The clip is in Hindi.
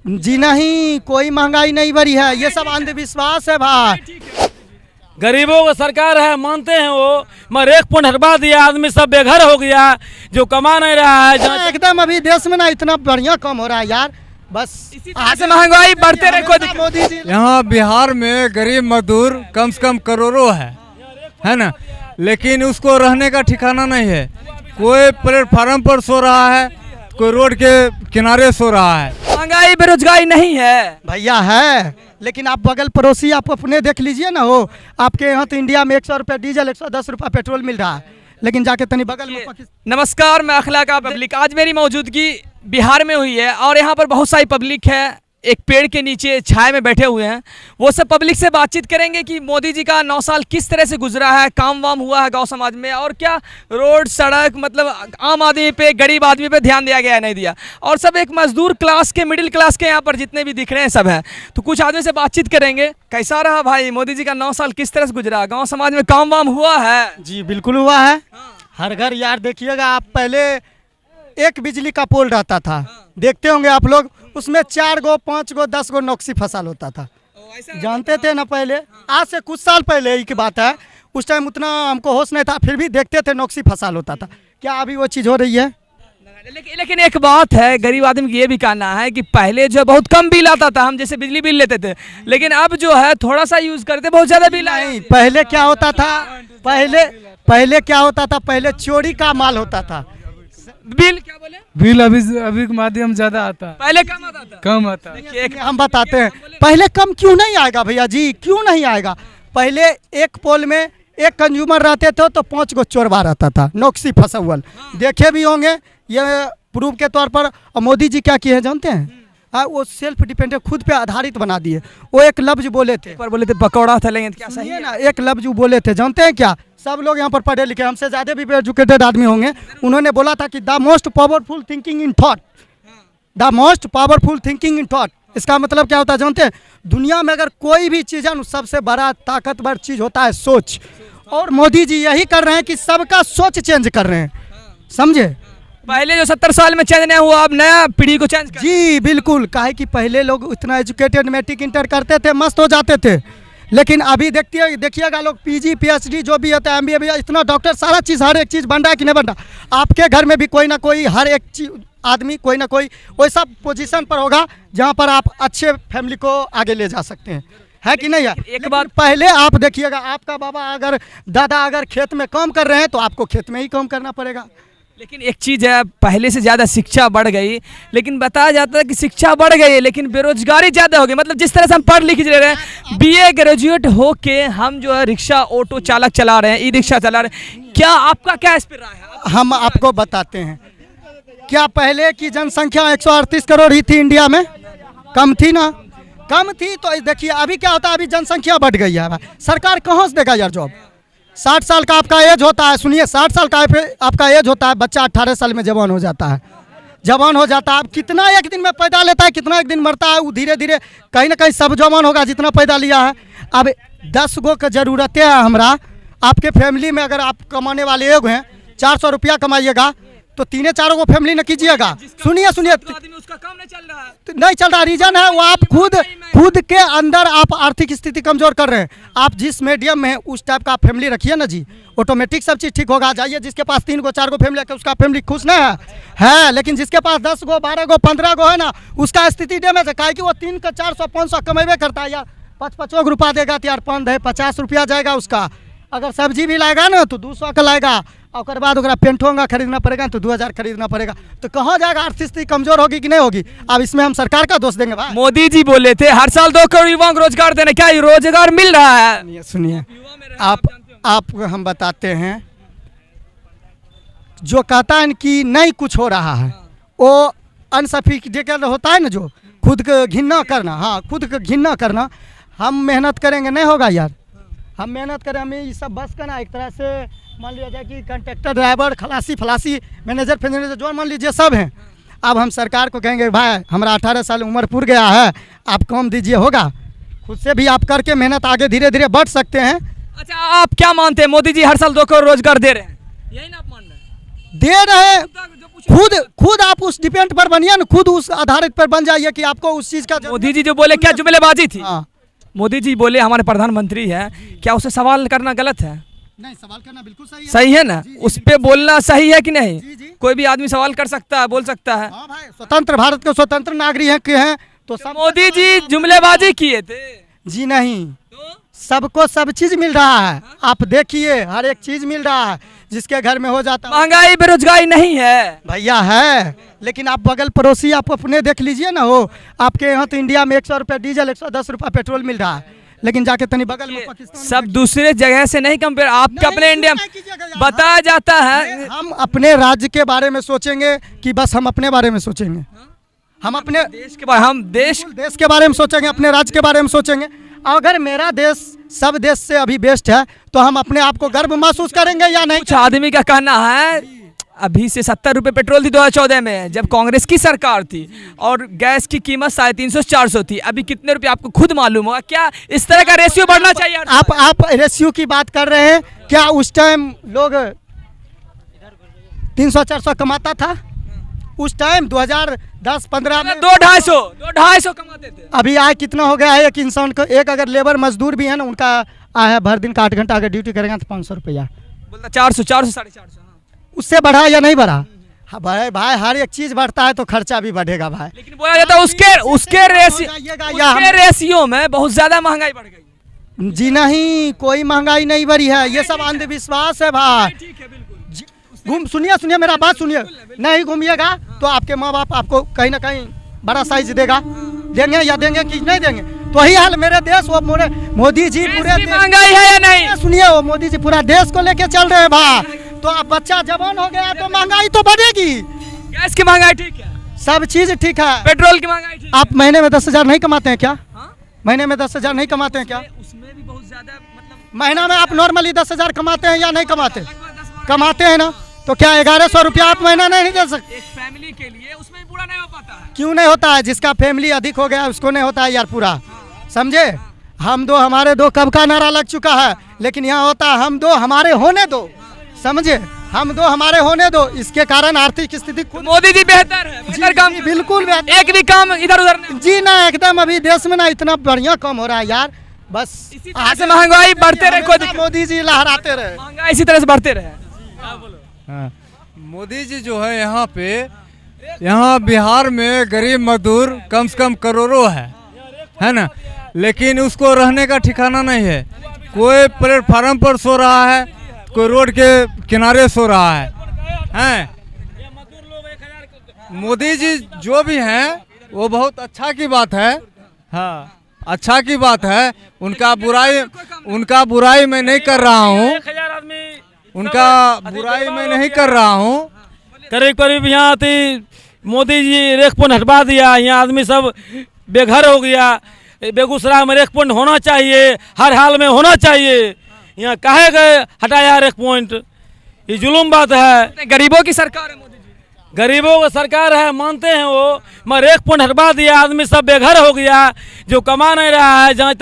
जी नहीं, कोई महंगाई नहीं बढ़ी है, ये सब अंधविश्वास है भाई। गरीबों का सरकार है, मानते हैं वो, मगर एक पॉइंट हटवा दिया, आदमी सब बेघर हो गया, जो कमा नहीं रहा है। एकदम अभी देश में ना इतना बढ़िया कम हो रहा है यार, बस ऐसे महंगाई बढ़ते रहे कोई दिक्कत। मोदी जी यहाँ बिहार में गरीब मजदूर कम से कम करोड़ों है ना, लेकिन उसको रहने का ठिकाना नहीं है। कोई प्लेटफार्म पर सो रहा है, कोई रोड के किनारे सो रहा है। महंगाई बेरोजगारी नहीं है भैया है, लेकिन आप बगल पड़ोसी आप अपने देख लीजिए ना, हो आपके यहाँ तो इंडिया में 100 रुपये डीजल 110 रुपये पेट्रोल मिल रहा है, लेकिन जाके तनी बगल में नमस्कार, मैं अखलाका पब्लिक। आज मेरी मौजूदगी बिहार में हुई है और यहाँ पर बहुत सारी पब्लिक है, एक पेड़ के नीचे छाया में बैठे हुए हैं। वो सब पब्लिक से बातचीत करेंगे कि मोदी जी का 9 साल किस तरह से गुजरा है, काम वाम हुआ है गांव समाज में, और क्या रोड सड़क मतलब आम आदमी पे, गरीब आदमी पे ध्यान दिया गया है नहीं दिया। और सब एक मजदूर क्लास के, मिडिल क्लास के यहाँ पर जितने भी दिख रहे हैं सब हैं। तो कुछ आदमी से बातचीत करेंगे, कैसा रहा भाई मोदी जी का 9 साल किस तरह से गुजरा, गाँव समाज में काम वाम हुआ है? जी बिल्कुल हुआ है। हर घर यार देखिएगा आप, पहले एक बिजली का पोल रहता था, देखते होंगे आप लोग, उसमें 4 गो 5 गो 10 गो नौकसी फसल होता था, जानते थे ना पहले। आज से कुछ साल पहले की बात है, उस टाइम उतना हमको होश नहीं था, फिर भी देखते थे नौकसी फसल होता था। क्या अभी वो चीज़ हो रही है? लेकिन एक बात है, गरीब आदमी की ये भी कहना है कि पहले जो बहुत कम बिल आता था, हम जैसे बिजली बिल लेते थे, लेकिन अब जो है थोड़ा सा यूज करते बहुत ज्यादा बिल नहीं। पहले क्या होता था, पहले क्या होता था, पहले चोरी का माल होता था। बिल क्या बोले? बिल अभी के माध्यम ज्यादा आता है, पहले कम आता था। कम आता है। देखिए हम बताते हैं, पहले कम क्यों नहीं आएगा भैया जी, क्यों नहीं आएगा? पहले एक पोल में एक कंज्यूमर रहते थे तो 5 गो चोरबा रहता था, नौकसी फसल। देखे भी होंगे, ये प्रूफ के तौर पर। और मोदी जी क्या किए हैं जानते हैं? वो सेल्फ डिपेंडेंट, खुद पे आधारित बना दिए। वो एक लफ्ज बोले थे, पकौड़ा था, लेकिन क्या सही है ना, एक लफ्ज बोले थे, जानते हैं क्या? सब लोग यहाँ पर पढ़े लिखे, हमसे ज़्यादा भी एजुकेटेड आदमी होंगे। उन्होंने बोला था कि the most powerful thinking in thought, the most powerful thinking in thought. इसका मतलब क्या होता है जानते हैं? दुनिया में अगर कोई भी चीज़ है, सबसे बड़ा ताकतवर चीज़ होता है सोच। और मोदी जी यही कर रहे हैं कि सबका सोच चेंज कर रहे हैं, समझे? पहले जो 70 साल में चेंज नहीं हुआ, अब नया पीढ़ी को चेंज कर। जी बिल्कुल, काहे कि पहले लोग इतना एजुकेटेड, मैट्रिक इंटर करते थे, मस्त हो जाते थे, लेकिन अभी देखिएगा लोग PG PhD जो भी होता है, MBA भी, इतना डॉक्टर, सारा चीज़, हर एक चीज़ बन रहा है कि नहीं बन रहा? आपके घर में भी कोई ना कोई, हर एक आदमी कोई ना कोई वैसा पोजीशन पर होगा जहाँ पर आप अच्छे फैमिली को आगे ले जा सकते हैं, है कि नहीं यार? एक बार पहले आप देखिएगा, आपका बाबा अगर, दादा अगर खेत में काम कर रहे हैं तो आपको खेत में ही काम करना पड़ेगा। लेकिन एक चीज़ है, पहले से ज़्यादा शिक्षा बढ़ गई, लेकिन बताया जाता है कि शिक्षा बढ़ गई है लेकिन बेरोजगारी ज़्यादा हो गई। मतलब जिस तरह से हम पढ़ लिख ले रहे हैं, BA ग्रेजुएट हो के हम जो है रिक्शा, ऑटो चालक चला रहे हैं, ई-रिक्शा चला रहे हैं, क्या आपका क्या एक्सपीरियंस रहा है? हम आपको बताते हैं। क्या पहले की जनसंख्या 138 करोड़ ही थी इंडिया में? कम थी ना, कम थी। तो देखिए अभी क्या होता है, अभी जनसंख्या बढ़ गई है, सरकार कहाँ से देगा यार जॉब? 60 साल का आपका एज होता है, सुनिए, 60 साल का आपका एज होता है, बच्चा 18 साल में जवान हो जाता है, जवान हो जाता है। अब कितना एक दिन में पैदा लेता है, कितना एक दिन मरता है, वो धीरे धीरे कहीं ना कहीं सब जवान होगा जितना पैदा लिया है। अब 10 गो का ज़रूरत है हमरा, आपके फैमिली में अगर आप कमाने वाले एक हैं, 400 रुपया कमाइएगा तो 3-4 को फैमिली न कीजिएगा। सुनिए उसका काम नहीं चल रहा है, नहीं चल रहा, रीजन है वो आप खुद के अंदर आप आर्थिक स्थिति कमजोर कर रहे हैं। आप जिस मीडियम में उस टाइप का फैमिली रखिए ना जी, ऑटोमेटिक सब चीज़ ठीक होगा। जाइए जिसके पास 3 गो 4 गो फैमिली है, उसका फैमिली खुश नहीं है, लेकिन जिसके पास 10 गो 12 गो 15 गो है ना, उसका स्थिति डैमेज है। काहे कि वो 3 का 400 500 कमेबे करता है यार, 5-5 रुपया देगा तो यार 50 रुपया जाएगा उसका। अगर सब्जी भी लाएगा ना तो 200 का लाएगा, और बाद पेंटोंगा खरीदना पड़ेगा तो 2000 खरीदना पड़ेगा, तो कहाँ जाएगा? आर्थिक स्थिति कमजोर होगी कि नहीं होगी? अब इसमें हम सरकार का दोष देंगे भाई? मोदी जी बोले थे हर साल 2 करोड़ युवाओं को रोजगार देना, क्या रोजगार मिल रहा है? सुनिए आप हम बताते हैं, जो कहता है कि नहीं कुछ हो रहा है वो अनसफिशिएंट होता है ना, जो खुद को घिन्ना करना। हाँ, खुद को घिन्ना करना। हम मेहनत करेंगे नहीं होगा यार, हम मेहनत करें, हमें ये सब बस करना। एक तरह से मान लिया जाए कि कंडक्टर, ड्राइवर, खलासी, फलासी, मैनेजर, फैनेजर जो मान लीजिए सब हैं। अब हम सरकार को कहेंगे भाई हमारा 18 साल उम्र पूर गया है, आप काम दीजिए, होगा? खुद से भी आप करके मेहनत आगे धीरे धीरे बढ़ सकते हैं। अच्छा, आप क्या मानते हैं, मोदी जी हर साल 2 करोड़ रोजगार दे रहे हैं, यही ना आप मान रहे हैं? दे रहे हैं, जो पूछ खुद आप उस डिपेंड पर बनिए ना, खुद उस आधारित पर बन जाइए कि आपको उस चीज का मोदी जी जो बोले क्या जुमलेबाजी थी? हाँ। मोदी जी बोले हमारे प्रधानमंत्री हैं, क्या उसे सवाल करना गलत है? नहीं, सवाल करना बिल्कुल सही है। सही है ना? उस पे बोलना सही है कि नहीं? जी, जी। कोई भी आदमी सवाल कर सकता है, बोल सकता है। हाँ भाई, स्वतंत्र भारत के स्वतंत्र नागरिक हैं तो सब मोदी जी जुमलेबाजी किए थे जी नहीं, तो सबको सब चीज मिल रहा है। आप देखिए हर एक चीज मिल रहा है, जिसके घर में हो जाता है महंगाई बेरोजगारी नहीं है। भैया है, लेकिन आप बगल पड़ोसी आप अपने देख लीजिए ना, हो आपके यहाँ तो इंडिया में 100 रुपये डीजल 110 रुपये पेट्रोल मिल रहा है, लेकिन जाके तनी बगल में पाकिस्तान में सब दूसरे जगह से नहीं कंपेयर, आपके नहीं, अपने इंडिया में नहीं कीजिएगा यार। बताया जाता है। हम अपने राज्य के बारे में सोचेंगे कि बस हम अपने बारे में सोचेंगे? हम अपने देश के बारे हम देश देश के बारे में सोचेंगे, अपने राज्य के बारे में सोचेंगे। अगर मेरा देश सब देश से अभी बेस्ट है तो हम अपने आप को गर्व महसूस करेंगे या नहीं? कुछ आदमी का कहना है अभी से 70 रुपये पेट्रोल थी 2014 में जब कांग्रेस की सरकार थी, और गैस की कीमत 350-400 थी। अभी कितने रुपए आपको खुद मालूम होगा? क्या इस तरह का रेशियो बढ़ना चाहिए? आप रेशियो की बात कर रहे हैं क्या? उस टाइम लोग 300-400 कमाता था उस टाइम 2010-15 में। 200-250 कमाते थे। अभी आय कितना हो गया है? एक इंसान को, एक अगर लेबर मजदूर भी है ना, उनका आय है भर दिन का 8 घंटा अगर ड्यूटी करेंगे तो 500 रुपया। बोलता 400 450। उससे बढ़ा या नहीं बढ़ा? हाँ भाई, हर एक चीज बढ़ता है तो खर्चा भी बढ़ेगा भाई। लेकिन बोला जाता है उसके रेशियो में बहुत ज्यादा महंगाई बढ़ गई। जी नहीं, कोई महंगाई नहीं बढ़ी है, ये सब अंधविश्वास है भाई। ठीक है, बिल्कुल। सुनिए मेरा बात सुनिए। नहीं घूमिएगा तो आपके माँ बाप आपको कहीं ना कहीं बड़ा साइज देंगे या देंगे कि नहीं देंगे? तो वही हाल मेरे देश, वो मोदी जी पूरे महंगाई है या नहीं? सुनिए, वो मोदी जी पूरा देश को लेके चल रहे हैं भाई। तो आप बच्चा जवान हो गया तो महंगाई तो बढ़ेगी। गैस की महंगाई ठीक है, सब चीज ठीक है। पेट्रोल की महंगाई ठीक आप महीने में 10,000 नहीं कमाते हैं क्या? हाँ? महीने में 10,000 नहीं कमाते हैं क्या? उसमें भी बहुत ज्यादा मतलब महीना में आप नॉर्मली 10,000 कमाते हैं या नहीं कमाते? कमाते हैं ना, तो क्या 1100 रुपया आप महीना नहीं दे सकते? एक फैमिली के लिए उसमें भी पूरा नहीं हो पाता है। क्यों नहीं होता है? जिसका फैमिली अधिक हो गया उसको नहीं होता है यार पूरा, समझे? हम दो हमारे दो कब का नारा लग चुका है, लेकिन यहाँ होता है हम दो हमारे होने दो, समझे? हम दो हमारे होने दो। इसके कारण आर्थिक स्थिति मोदी जी बेहतर है, बेहतर काम जी, बिल्कुल बेहतर। एक भी काम इधर उधर नहीं। जी ना, एकदम अभी देश में ना इतना बढ़िया काम हो रहा है यार। बस इसी तरह से महंगाई बढ़ते रहे, कोई दिक्कत- मोदी जी लहराते रहे। महंगाई इसी तरह से बढ़ते रहे। हाँ। मोदी जी जो है यहाँ बिहार में गरीब मजदूर कम से कम करोड़ों है ना, लेकिन उसको रहने का ठिकाना नहीं है। कोई प्लेटफार्म पर सो रहा है, कोई रोड के किनारे सो रहा है। मोदी जी जो भी हैं वो बहुत अच्छा की बात है। हाँ, अच्छा की बात है। उनका बुराई मैं नहीं कर रहा हूँ, उनका बुराई मैं नहीं कर रहा हूँ। करीब करीब यहाँ थी मोदी जी रेख पुंज हटवा दिया, यहाँ आदमी सब बेघर हो गया। बेगूसराय में रेख पुंज होना चाहिए, हर हाल में होना चाहिए। यहाँ काहे गए हटाया रेख पॉइंट? ये जुलूम बात है। गरीबों की सरकार है मोदी जी। गरीबों का सरकार है, मानते हैं वो, मगर रेख पुंज हटवा दिया, आदमी सब बेघर हो गया, जो कमा नहीं रहा है। जहाँ